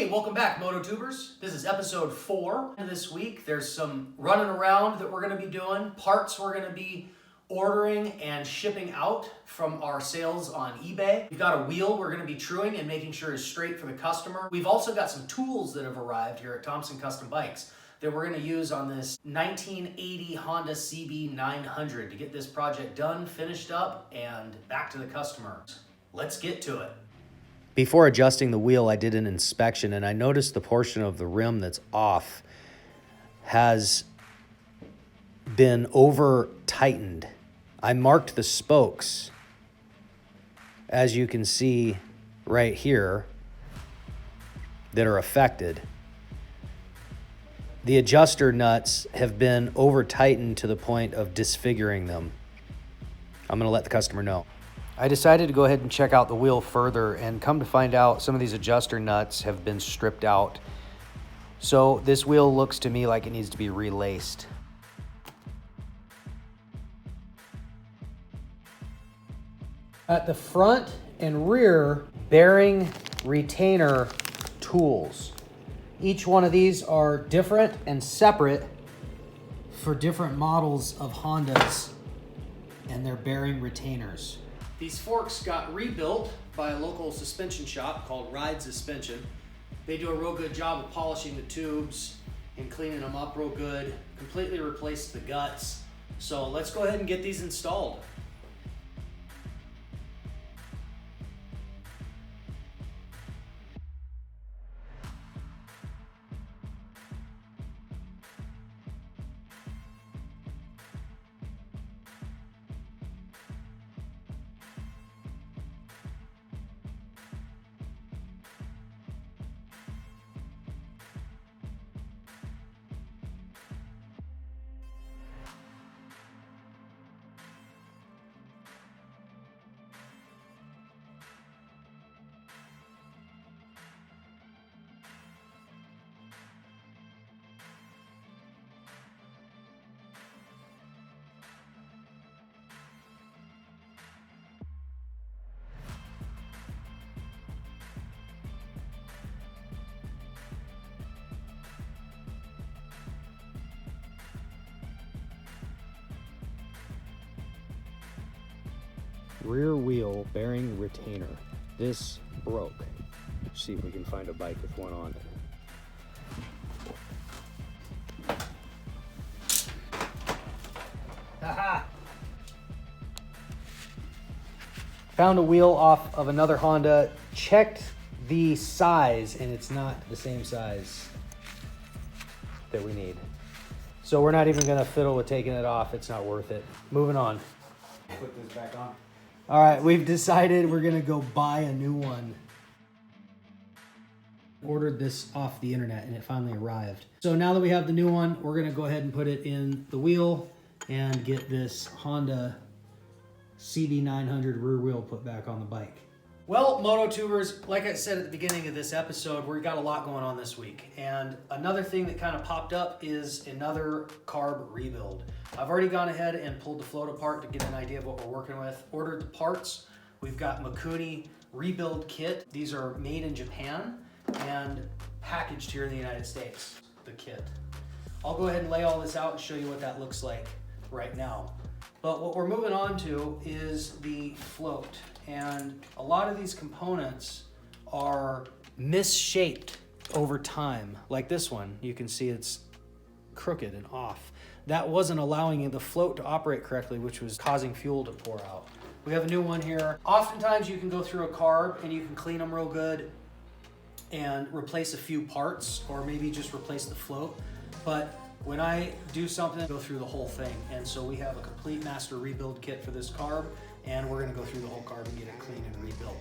Hey, welcome back, MotoTubers. This is episode 4. This week, there's some running around that we're going to be doing, parts we're going to be ordering and shipping out from our sales on eBay. We've got a wheel we're going to be truing and making sure is straight for the customer. We've also got some tools that have arrived here at Thompson Custom Bikes that we're going to use on this 1980 Honda CB900 to get this project done, finished up, and back to the customer. Let's get to it. Before adjusting the wheel, I did an inspection and I noticed the portion of the rim that's off has been over tightened. I marked the spokes, as you can see right here, that are affected. The adjuster nuts have been over tightened to the point of disfiguring them. I'm gonna let the customer know. I decided to go ahead and check out the wheel further, and come to find out some of these adjuster nuts have been stripped out. So this wheel looks to me like it needs to be relaced. At the front and rear, bearing retainer tools. Each one of these are different and separate for different models of Hondas and their bearing retainers. These forks got rebuilt by a local suspension shop called Ride Suspension. They do a real good job of polishing the tubes and cleaning them up real good, completely replaced the guts. So let's go ahead and get these installed. Rear wheel bearing retainer. This broke. Let's see if we can find a bike with one on it. Haha! Found a wheel off of another Honda, checked the size, and it's not the same size that we need. So we're not even gonna fiddle with taking it off. It's not worth it. Moving on. Put this back on. All right, we've decided we're gonna go buy a new one. Ordered this off the internet and it finally arrived. So now that we have the new one, we're gonna go ahead and put it in the wheel and get this Honda CB900 rear wheel put back on the bike. Well, MotoTubers, like I said at the beginning of this episode, we've got a lot going on this week. And another thing that kind of popped up is another carb rebuild. I've already gone ahead and pulled the float apart to get an idea of what we're working with. Ordered the parts. We've got Mikuni rebuild kit. These are made in Japan and packaged here in the United States, the kit. I'll go ahead and lay all this out and show you what that looks like right now. But what we're moving on to is the float. And a lot of these components are misshaped over time. Like this one, you can see it's crooked and off. That wasn't allowing the float to operate correctly, which was causing fuel to pour out. We have a new one here. Oftentimes you can go through a carb and you can clean them real good and replace a few parts, or maybe just replace the float. But when I do something, I go through the whole thing. And so we have a complete master rebuild kit for this carb, and we're gonna go through the whole carb and get it clean and rebuilt.